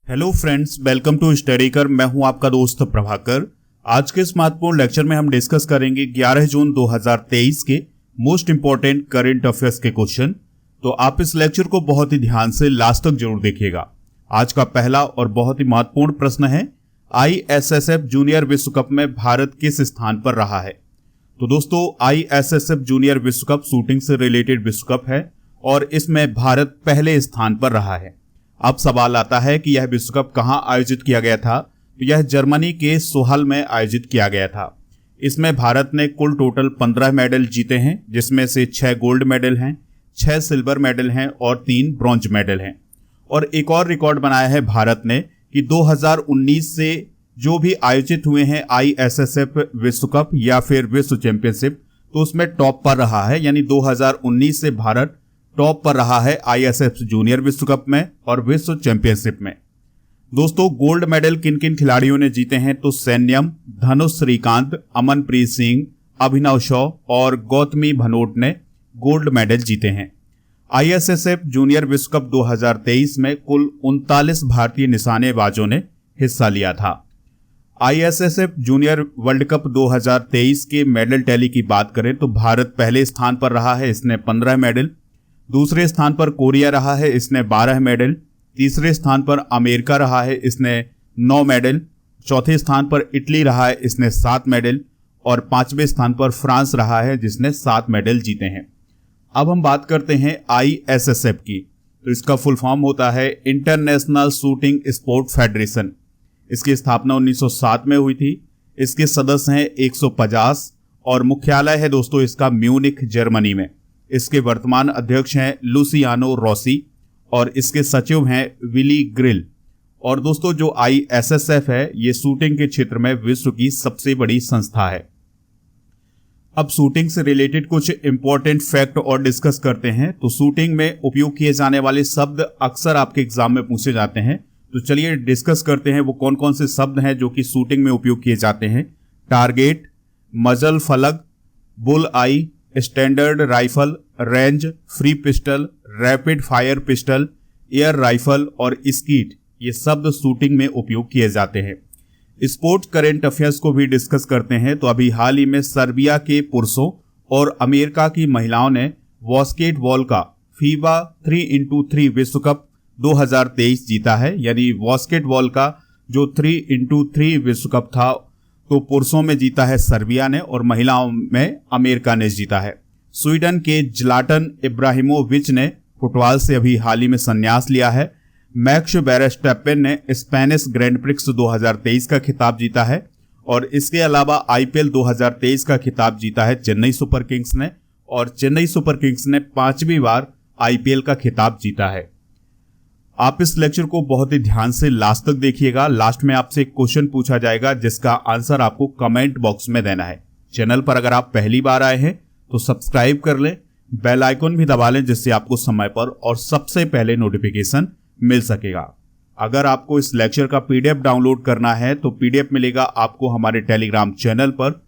Hello friends, welcome to study कर। मैं हूं आपका दोस्त प्रभाकर। आज के इस महत्वपूर्ण लेक्चर में हम डिस्कस करेंगे 11 जून 2023 के मोस्ट इंपॉर्टेंट करंट अफेयर्स के क्वेश्चन। तो आप इस लेक्चर को बहुत ही ध्यान से लास्ट तक जरूर देखिएगा। आज का पहला और बहुत ही महत्वपूर्ण प्रश्न है, ISSF जूनियर विश्व कप में भारत किस स्थान पर रहा है। तो दोस्तों, ISSF जूनियर विश्व कप शूटिंग से रिलेटेड विश्व कप है और इसमें भारत पहले स्थान पर रहा है। अब सवाल आता है कि यह विश्व कप कहां आयोजित किया गया था। तो यह जर्मनी के सोहल में आयोजित किया गया था। इसमें भारत ने कुल टोटल 15 मेडल जीते हैं, जिसमें से 6 गोल्ड मेडल हैं, 6 सिल्वर मेडल हैं और 3 ब्रॉन्ज मेडल हैं। और एक और रिकॉर्ड बनाया है भारत ने कि 2019 से जो भी आयोजित हुए हैं ISSF विश्व कप या फिर विश्व चैंपियनशिप, तो उसमें टॉप पर रहा है। यानी 2019 से भारत टॉप पर रहा है ISSF जूनियर विश्व कप में और विश्व चैंपियनशिप में। दोस्तों, गोल्ड मेडल किन किन खिलाड़ियों ने जीते हैं। तो सैन्यम, धनुष श्रीकांत, अमनप्रीत सिंह, अभिनव शॉ और गौतमी भनोट ने गोल्ड मेडल जीते हैं। ISSF जूनियर विश्व कप 2023 में कुल 39 भारतीय निशानेबाजों ने हिस्सा लिया था। ISSF जूनियर वर्ल्ड कप 2023 के मेडल टैली की बात करें तो भारत पहले स्थान पर रहा है, इसने 15 मेडल। दूसरे स्थान पर कोरिया रहा है, इसने 12 मेडल। तीसरे स्थान पर अमेरिका रहा है, इसने 9 मेडल। चौथे स्थान पर इटली रहा है, इसने 7 मेडल। और 5वें स्थान पर फ्रांस रहा है, जिसने 7 मेडल जीते हैं। अब हम बात करते हैं ISSF की। तो इसका फुल फॉर्म होता है इंटरनेशनल शूटिंग स्पोर्ट फेडरेशन। इसकी स्थापना 1907 में हुई थी। इसके सदस्य हैं 150 और मुख्यालय है दोस्तों इसका म्यूनिख, जर्मनी में। इसके वर्तमान अध्यक्ष हैं लुसियानो रोसी और इसके सचिव हैं विली ग्रिल। और दोस्तों, जो ISSF है ये शूटिंग के क्षेत्र में विश्व की सबसे बड़ी संस्था है। अब शूटिंग से रिलेटेड कुछ इंपॉर्टेंट फैक्ट और डिस्कस करते हैं। तो शूटिंग में उपयोग किए जाने वाले शब्द अक्सर आपके एग्जाम में पूछे जाते हैं। तो चलिए डिस्कस करते हैं वो कौन कौन से शब्द हैं जो कि शूटिंग में उपयोग किए जाते हैं। टारगेट, मजल फलक, bull eye, standard rifle, range, free pistol, rapid fire pistol, air rifle और स्कीट, ये शब्द शूटिंग में उपयोग किए जाते हैं। स्पोर्ट्स करंट अफेयर्स को भी डिस्कस करते हैं। तो अभी हाल ही में सर्बिया के पुरुषों और अमेरिका की महिलाओं ने बास्केटबॉल का फीबा 3x3 विश्व कप 2023 जीता है। यानी बास्केटबॉल का जो 3x3 विश्व कप था तो पुरुषों में जीता है सर्बिया ने और महिलाओं में अमेरिका ने जीता है। स्वीडन के ज़्लाटन इब्राहिमोविच ने फुटबॉल से अभी हाल ही में संन्यास लिया है। मैक्स वेरस्टैपेन ने स्पेनिश ग्रैंड प्रिक्स 2023 का खिताब जीता है। और इसके अलावा IPL 2023 का खिताब जीता है चेन्नई सुपर किंग्स ने। और चेन्नई सुपर किंग्स ने 5वीं बार IPL का खिताब जीता है। आप इस लेक्चर को बहुत ही ध्यान से लास्ट तक देखिएगा। लास्ट में आपसे एक क्वेश्चन पूछा जाएगा जिसका आंसर आपको कमेंट बॉक्स में देना है। चैनल पर अगर आप पहली बार आए हैं तो सब्सक्राइब कर लें, बेल आइकन भी दबा लें जिससे आपको समय पर और सबसे पहले नोटिफिकेशन मिल सकेगा। अगर आपको इस लेक्चर का PDF डाउनलोड करना है तो PDF मिलेगा आपको हमारे टेलीग्राम चैनल पर।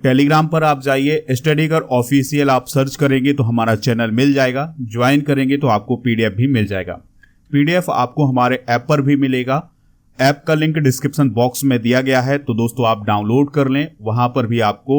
टेलीग्राम पर आप जाइए, स्टडी कर ऑफिशियल आप सर्च करेंगे तो हमारा चैनल मिल जाएगा। ज्वाइन करेंगे तो आपको PDF भी मिल जाएगा। PDF आपको हमारे ऐप पर भी मिलेगा। ऐप का लिंक डिस्क्रिप्शन बॉक्स में दिया गया है, तो दोस्तों आप डाउनलोड कर लें। वहां पर भी आपको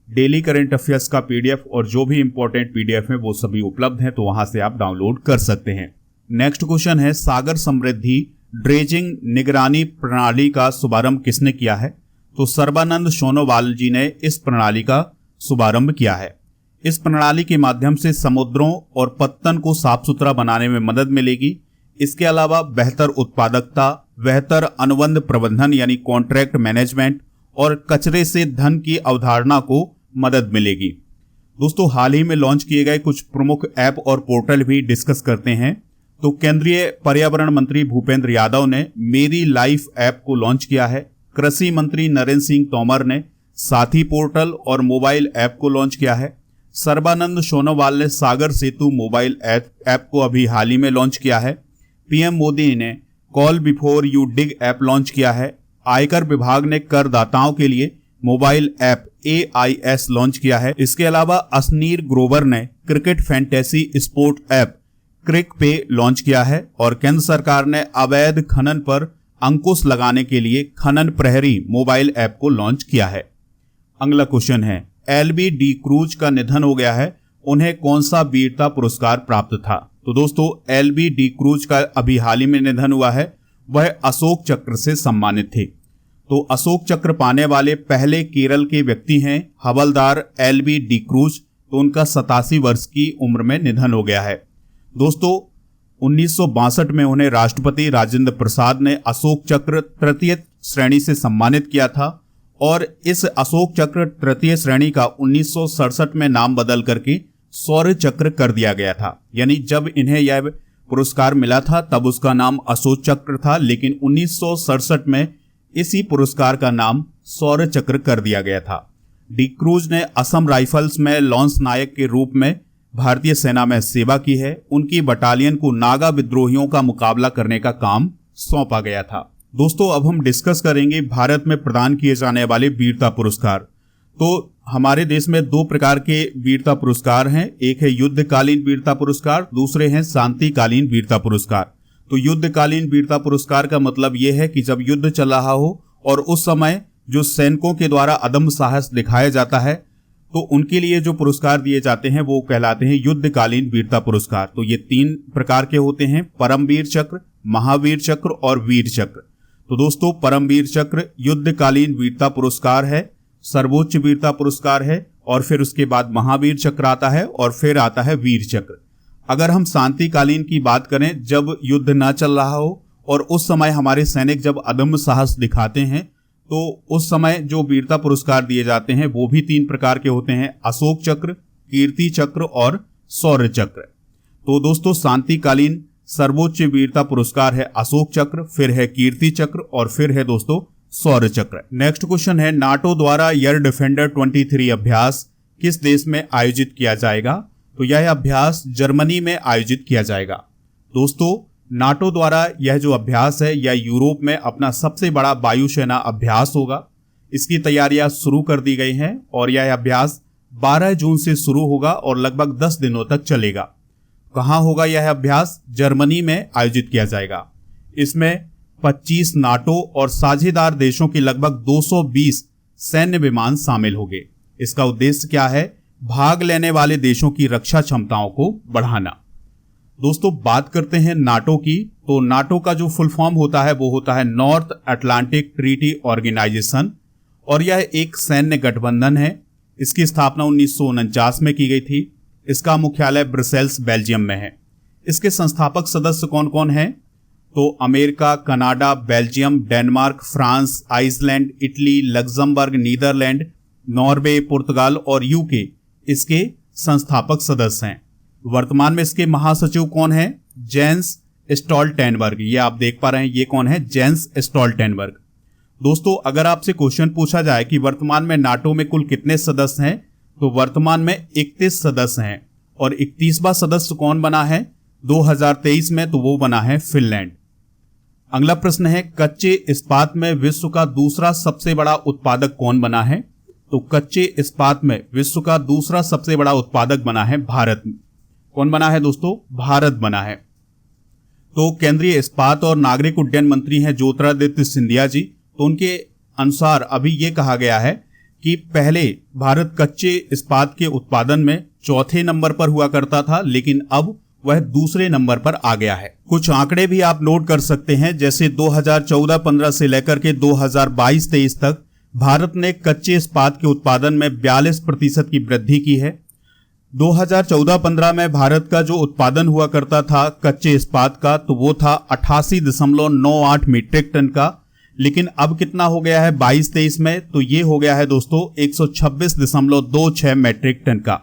डेली करंट अफेयर्स का PDF और जो भी इंपॉर्टेंट PDF है वो सभी उपलब्ध हैं, तो वहां से आप डाउनलोड कर सकते हैं। नेक्स्ट क्वेश्चन है, सागर समृद्धि ड्रेजिंग निगरानी प्रणाली का शुभारंभ किसने किया है। तो सर्बानंद सोनोवाल जी ने इस प्रणाली का शुभारंभ किया है। इस प्रणाली के माध्यम से समुद्रों और पत्तन को साफ सुथरा बनाने में मदद मिलेगी। इसके अलावा बेहतर उत्पादकता, बेहतर अनुबंध प्रबंधन यानी कॉन्ट्रैक्ट मैनेजमेंट और कचरे से धन की अवधारणा को मदद मिलेगी। दोस्तों, हाल ही में लॉन्च किए गए कुछ प्रमुख ऐप और पोर्टल भी डिस्कस करते हैं। तो केंद्रीय पर्यावरण मंत्री भूपेंद्र यादव ने मेरी लाइफ ऐप को लॉन्च किया है। कृषि मंत्री नरेंद्र सिंह तोमर ने साथी पोर्टल और मोबाइल ऐप को लॉन्च किया है। सर्बानंद सोनोवाल ने सागर सेतु मोबाइल ऐप को अभी हाल ही में लॉन्च किया है। PM मोदी ने call before you dig app launch किया है। आयकर विभाग ने करदाताओं के लिए मोबाइल ऐप AIS लॉन्च किया है। इसके अलावा असनीर ग्रोवर ने क्रिकेट फैंटेसी स्पोर्ट ऐप क्रिक पे लॉन्च किया है और केंद्र सरकार ने अवैध खनन पर अंकुश लगाने के लिए खनन प्रहरी मोबाइल ऐप को लॉन्च किया है। अगला क्वेश्चन है, एलबी डी क्रूज का निधन हो गया है, उन्हें कौन सा वीरता पुरस्कार प्राप्त था? तो दोस्तों एलबी डी क्रूज का अभी हाल ही में निधन हुआ है, वह अशोक चक्र से सम्मानित थे। तो अशोक चक्र पाने वाले पहले केरल के व्यक्ति हैं हवलदार एलबी डी क्रूज। तो उनका 87 वर्ष की उम्र में निधन हो गया है। दोस्तों 1962 में उन्हें राष्ट्रपति राजेंद्र प्रसाद ने अशोक चक्र तृतीय श्रेणी से सम्मानित किया था और इस अशोक चक्र तृतीय श्रेणी का 1967 में नाम बदल करके शौर्य चक्र कर दिया गया था। यानी जब इन्हें यह पुरस्कार मिला था तब उसका नाम अशोक चक्र था, लेकिन 1967 में इसी पुरस्कार का नाम शौर्य चक्र कर दिया गया था। डी क्रूज ने असम राइफल्स में लॉन्स नायक के रूप में भारतीय सेना में सेवा की है। उनकी बटालियन को नागा विद्रोहियों का मुकाबला करने का काम सौंपा गया था। दोस्तों अब हम डिस्कस करेंगे भारत में प्रदान किए जाने वाले वीरता पुरस्कार। तो हमारे देश में 2 प्रकार के वीरता पुरस्कार हैं, एक है युद्धकालीन वीरता पुरस्कार, दूसरे हैं शांतिकालीन वीरता पुरस्कार। तो युद्धकालीन वीरता पुरस्कार का मतलब यह है कि जब युद्ध चल रहा हो और उस समय जो सैनिकों के द्वारा अदम्य साहस दिखाया जाता है तो उनके लिए जो पुरस्कार दिए जाते हैं वो कहलाते हैं युद्धकालीन वीरता पुरस्कार। तो ये 3 प्रकार के होते हैं, परमवीर चक्र, महावीर चक्र और वीर चक्र। तो दोस्तों परमवीर चक्र युद्धकालीन वीरता पुरस्कार है, सर्वोच्च वीरता पुरस्कार है और फिर उसके बाद महावीर चक्र आता है और फिर आता है वीर चक्र। अगर हम शांतिकालीन की बात करें, जब युद्ध ना चल रहा हो और उस समय हमारे सैनिक जब अदम्य साहस दिखाते हैं तो उस समय जो वीरता पुरस्कार दिए जाते हैं वो भी 3 प्रकार के होते हैं, अशोक चक्र, कीर्ति चक्र और शौर्य चक्र। तो दोस्तों शांतिकालीन सर्वोच्च वीरता पुरस्कार है अशोक चक्र, फिर है कीर्ति चक्र और फिर है दोस्तों शौर्य चक्र। नेक्स्ट क्वेश्चन है, नाटो द्वारा एयर डिफेंडर 23 अभ्यास किस देश में आयोजित किया जाएगा? तो यह अभ्यास जर्मनी में आयोजित किया जाएगा। दोस्तों नाटो द्वारा यह जो अभ्यास है यह यूरोप में अपना सबसे बड़ा वायुसेना अभ्यास होगा। इसकी तैयारियां शुरू कर दी गई हैं और यह अभ्यास 12 जून से शुरू होगा और लगभग 10 दिनों तक चलेगा। कहां होगा यह अभ्यास? जर्मनी में आयोजित किया जाएगा। इसमें 25 नाटो और साझेदार देशों के लगभग 220 सैन्य विमान शामिल होंगे। इसका उद्देश्य क्या है? भाग लेने वाले देशों की रक्षा क्षमताओं को बढ़ाना। दोस्तों बात करते हैं नाटो की, तो नाटो का जो फुल फॉर्म होता है वो होता है नॉर्थ अटलांटिक ट्रीटी ऑर्गेनाइजेशन और यह एक सैन्य गठबंधन है। इसकी स्थापना 1949 में की गई थी। इसका मुख्यालय ब्रसेल्स बेल्जियम में है। इसके संस्थापक सदस्य कौन कौन हैं? तो America, Canada, Belgium, Denmark, France, Iceland, Italy, Luxembourg, Netherlands, Norway, पुर्तगाल और यूके इसके संस्थापक सदस्य हैं। वर्तमान में इसके महासचिव कौन है? Jens Stoltenberg. ये आप देख पा रहे हैं, ये कौन है? Jens Stoltenberg. दोस्तों अगर आपसे क्वेश्चन पूछा जाए कि वर्तमान में नाटो में कुल कितने सदस्य हैं, तो वर्तमान में 31 सदस्य हैं और 31वां सदस्य कौन बना है 2023 में? तो वो बना है फिनलैंड। अगला प्रश्न है, कच्चे इस्पात में विश्व का दूसरा सबसे बड़ा उत्पादक कौन बना है? तो कच्चे इस्पात में विश्व का दूसरा सबसे बड़ा उत्पादक बना है भारत। कौन बना है दोस्तों? भारत बना है। तो केंद्रीय इस्पात और नागरिक उड्डयन मंत्री हैं ज्योतिरादित्य सिंधिया जी। तो उनके अनुसार अभी ये कहा गया है कि पहले भारत कच्चे इस्पात के उत्पादन में 4थे नंबर पर हुआ करता था, लेकिन अब वह दूसरे नंबर पर आ गया है। कुछ आंकड़े भी आप नोट कर सकते हैं, जैसे 2014-15 से लेकर के 2022-23 तक भारत ने कच्चे इस्पात के उत्पादन में 42% की वृद्धि की है। 2014-15 में भारत का जो उत्पादन हुआ करता था कच्चे इस्पात का, तो वो था 88.98 मीट्रिक टन का, लेकिन अब कितना हो गया है 22-23 में? तो ये हो गया है दोस्तों 126.26 मीट्रिक टन का।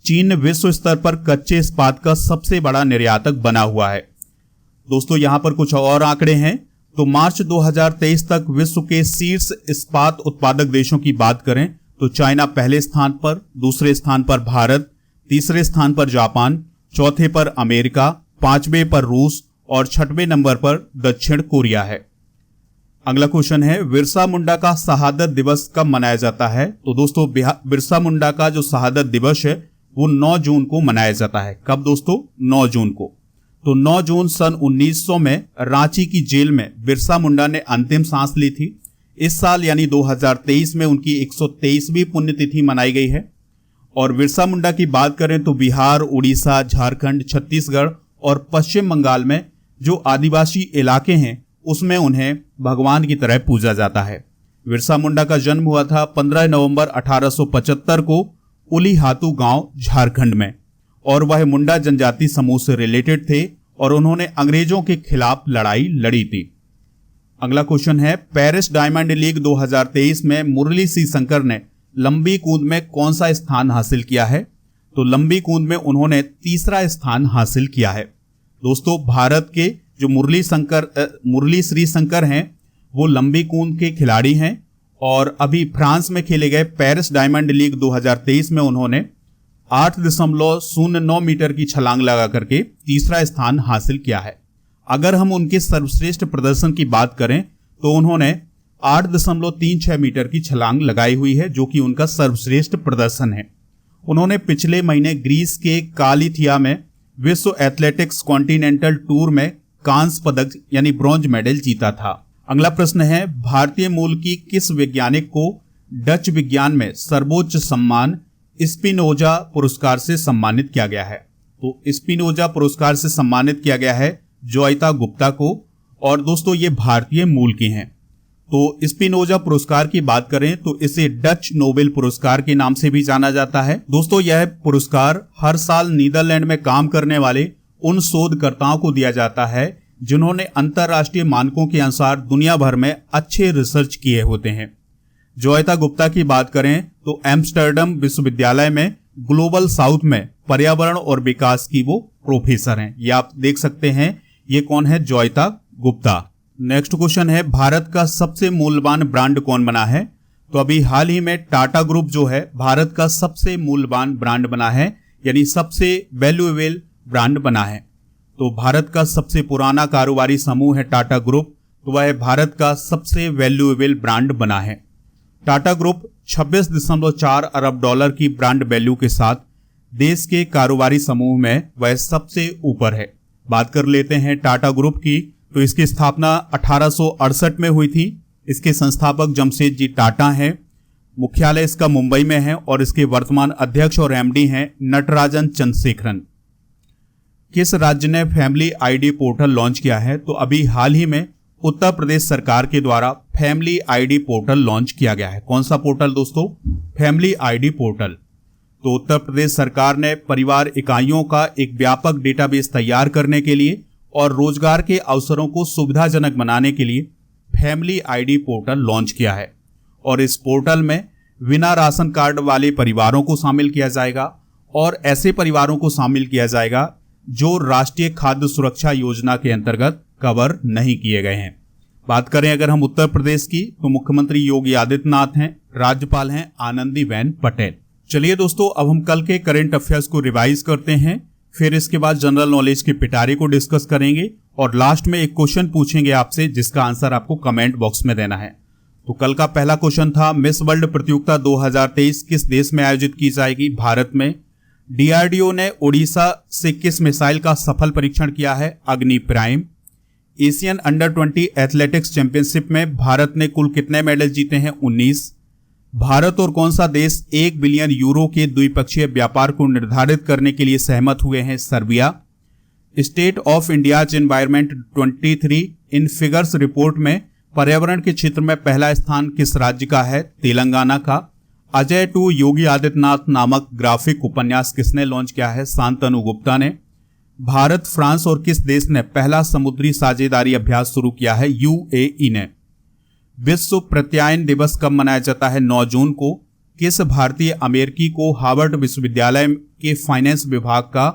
चीन विश्व स्तर पर कच्चे इस्पात का सबसे बड़ा निर्यातक बना हुआ है। दोस्तों यहां पर कुछ और आंकड़े हैं। तो मार्च 2023 तक विश्व के शीर्ष इस्पात उत्पादक देशों की बात करें तो चाइना पहले स्थान पर, दूसरे स्थान पर भारत, तीसरे स्थान पर जापान, चौथे पर अमेरिका, 5वें पर रूस और 6वें नंबर पर दक्षिण कोरिया है। अगला क्वेश्चन है, बिरसा मुंडा का शहादत दिवस कब मनाया जाता है? तो दोस्तों बिरसा मुंडा का जो शहादत दिवस है वो 9 जून को मनाया जाता है। कब दोस्तों? 9 जून को। तो 9 जून सन 1900 में रांची की जेल में बिरसा मुंडा ने अंतिम सांस ली थी। इस साल यानी 2023 में उनकी 123वीं पुण्यतिथि मनाई गई है। और बिरसा मुंडा की बात करें तो बिहार, उड़ीसा, झारखंड, छत्तीसगढ़ और पश्चिम बंगाल में जो आदिवासी इलाके हैं उसमें उन्हें भगवान की तरह पूजा जाता है। बिरसा मुंडा का जन्म हुआ था 15 नवंबर 1875 को उलीहातू गांव, झारखंड में, और वह मुंडा जनजाति समूह से रिलेटेड थे और उन्होंने अंग्रेजों के खिलाफ लड़ाई लड़ी थी। अगला क्वेश्चन है, पेरिस डायमंड लीग 2023 में मुरली सी शंकर ने लंबी कूद में कौन सा स्थान हासिल किया है? तो लंबी कूद में उन्होंने तीसरा स्थान हासिल किया है। दोस्तों, भारत के जो मुरली श्री शंकर हैं वो लंबी कूद के खिलाड़ी हैं और अभी फ्रांस में खेले गए पेरिस डायमंड लीग 2023 में उन्होंने 8.09 मीटर की छलांग लगा करके तीसरा स्थान हासिल किया है। अगर हम उनके सर्वश्रेष्ठ प्रदर्शन की बात करें तो उन्होंने 8.36 मीटर की छलांग लगाई हुई है, जो कि उनका सर्वश्रेष्ठ प्रदर्शन है। उन्होंने पिछले महीने ग्रीस के कालिथिया में विश्व एथलेटिक्स कॉन्टिनेंटल टूर में कांस्य पदक यानी ब्रॉन्ज मेडल जीता था। अगला प्रश्न है, भारतीय मूल की किस वैज्ञानिक को डच विज्ञान में सर्वोच्च सम्मान स्पिनोजा पुरस्कार से सम्मानित किया गया है? तो स्पिनोजा पुरस्कार से सम्मानित किया गया है जोइता गुप्ता को, और दोस्तों ये भारतीय मूल के हैं। तो स्पिनोजा पुरस्कार की बात करें तो इसे डच नोबेल पुरस्कार के नाम से भी जाना जाता है। दोस्तों, यह पुरस्कार हर साल नीदरलैंड में काम करने वाले उन शोधकर्ताओं को दिया जाता है जिन्होंने अंतरराष्ट्रीय मानकों के अनुसार दुनिया भर में अच्छे रिसर्च किए होते हैं। जोइता गुप्ता की बात करें तो एम्स्टर्डम विश्वविद्यालय में ग्लोबल साउथ में पर्यावरण और विकास की वो प्रोफेसर हैं। ये आप देख सकते हैं, ये कौन है? जोइता गुप्ता। नेक्स्ट क्वेश्चन है, भारत का सबसे मूल्यवान ब्रांड कौन बना है? तो अभी हाल ही में टाटा ग्रुप जो है भारत का सबसे मूल्यवान ब्रांड बना है, यानी सबसे वैल्यूएबल ब्रांड बना है। तो भारत का सबसे पुराना कारोबारी समूह है टाटा ग्रुप, तो वह भारत का सबसे वैल्यूएबल ब्रांड बना है। टाटा ग्रुप 26.4 अरब डॉलर की ब्रांड वैल्यू के साथ देश के कारोबारी समूह में वह सबसे ऊपर है। बात कर लेते हैं टाटा ग्रुप की, तो इसकी स्थापना 1868 में हुई थी। इसके संस्थापक जमशेद जी टाटा हैं। मुख्यालय इसका मुंबई में है और इसके वर्तमान अध्यक्ष और एमडी हैं नटराजन चंद्रशेखरन। किस राज्य ने फैमिली आईडी पोर्टल लॉन्च किया है? तो अभी हाल ही में उत्तर प्रदेश सरकार के द्वारा फैमिली आईडी पोर्टल लॉन्च किया गया है। कौन सा पोर्टल दोस्तों? Family ID portal. तो उत्तर प्रदेश सरकार ने परिवार इकाइयों का एक व्यापक डेटाबेस तैयार करने के लिए और रोजगार के अवसरों को सुविधाजनक बनाने के लिए फैमिली आईडी पोर्टल लॉन्च किया है। और इस पोर्टल में बिना राशन कार्ड वाले परिवारों को शामिल किया जाएगा और ऐसे परिवारों को शामिल किया जाएगा जो राष्ट्रीय खाद्य सुरक्षा योजना के अंतर्गत कवर नहीं किए गए हैं। बात करें अगर हम उत्तर प्रदेश की, तो मुख्यमंत्री योगी आदित्यनाथ हैं, राज्यपाल हैं आनंदीबेन पटेल। चलिए दोस्तों, अब हम कल के करंट अफेयर्स को रिवाइज करते हैं, फिर इसके बाद जनरल नॉलेज के पिटारे को डिस्कस करेंगे और लास्ट में एक क्वेश्चन पूछेंगे आपसे जिसका आंसर आपको कमेंट बॉक्स में देना है। तो कल का पहला क्वेश्चन था, मिस वर्ल्ड प्रतियोगिता 2023 किस देश में आयोजित की जाएगी? भारत में। डीआरडीओ ने ओडिशा से किस मिसाइल का सफल परीक्षण किया है? अग्नि prime. Asian under 20 athletics championship में भारत ने कुल कितने मेडल जीते हैं? 19। भारत और कौन सा देश 1 बिलियन यूरो के द्विपक्षीय व्यापार को निर्धारित करने के लिए सहमत हुए हैं? Serbia. State of India's environment 23 in figures report में पर्यावरण के क्षेत्र में पहला स्थान किस राज्य का है? तेलंगाना का। अजय टू योगी आदित्यनाथ नामक ग्राफिक उपन्यास किसने लॉन्च किया है? शांतनु गुप्ता ने। भारत, फ्रांस और किस देश ने पहला समुद्री साझेदारी अभ्यास शुरू किया है? यूएई ने। विश्व प्रत्यायन दिवस कब मनाया जाता है? 9 जून को। किस भारतीय अमेरिकी को हार्वर्ड विश्वविद्यालय के फाइनेंस विभाग का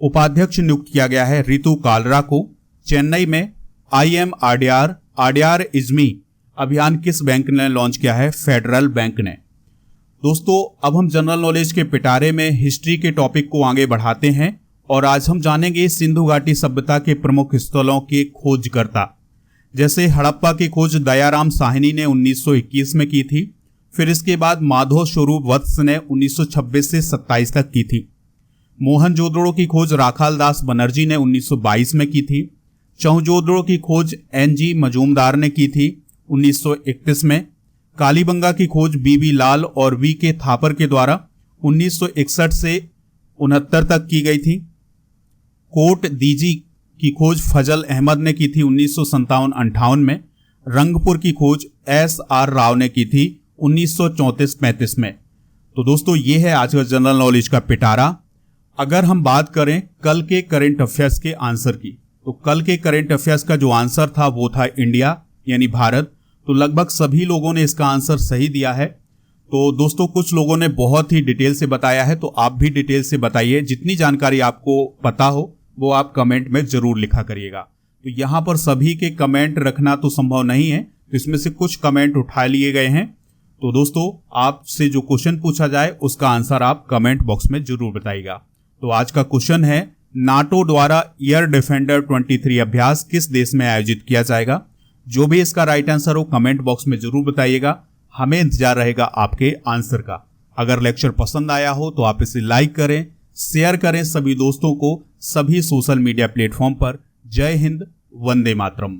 उपाध्यक्ष नियुक्त किया गया है? रितु कालरा को। चेन्नई में आरडीआर इज्मी अभियान किस बैंक ने लॉन्च किया है? फेडरल बैंक ने। दोस्तों, अब हम जनरल नॉलेज के पिटारे में हिस्ट्री के टॉपिक को आगे बढ़ाते हैं और आज हम जानेंगे सिंधु घाटी सभ्यता के प्रमुख स्थलों के खोजकर्ता। जैसे हड़प्पा की खोज दयाराम साहनी ने 1921 में की थी, फिर इसके बाद माधव स्वरूप वत्स ने 1926 से 27 तक की थी। मोहनजोदड़ो की खोज राखालदास बनर्जी ने 1922 में की थी। चौहजोदड़ो की खोज एन.जी. मजूमदार ने की थी 1931 में। कालीबंगा की खोज बी.बी. लाल और वी.के. थापर के द्वारा 1961 से 69 तक की गई थी। कोट दीजी की खोज फजल अहमद ने की थी 1957-58 में। रंगपुर की खोज एस.आर. राव ने की थी 1934-35 में। तो दोस्तों ये है आज का जनरल नॉलेज का पिटारा। अगर हम बात करें कल के करंट अफेयर्स के आंसर की, तो कल के करंट अफेयर्स का जो आंसर था वो था इंडिया यानी भारत। तो लगभग सभी लोगों ने इसका आंसर सही दिया है। तो दोस्तों कुछ लोगों ने बहुत ही डिटेल से बताया है, तो आप भी डिटेल से बताइए। जितनी जानकारी आपको पता हो वो आप कमेंट में जरूर लिखा करिएगा। तो यहाँ पर सभी के कमेंट रखना तो संभव नहीं है, तो इसमें से कुछ कमेंट उठा लिए गए हैं। तो दोस्तों आपसे जो क्वेश्चन पूछा जाए उसका आंसर आप कमेंट बॉक्स में जरूर बताइएगा। तो आज का क्वेश्चन है, नाटो द्वारा एयर डिफेंडर 23 अभ्यास किस देश में आयोजित किया जाएगा? जो भी इसका राइट आंसर हो कमेंट बॉक्स में जरूर बताइएगा। हमें इंतजार रहेगा आपके आंसर का। अगर लेक्चर पसंद आया हो तो आप इसे लाइक करें, शेयर करें सभी दोस्तों को, सभी सोशल मीडिया प्लेटफॉर्म पर। जय हिंद, वंदे मातरम।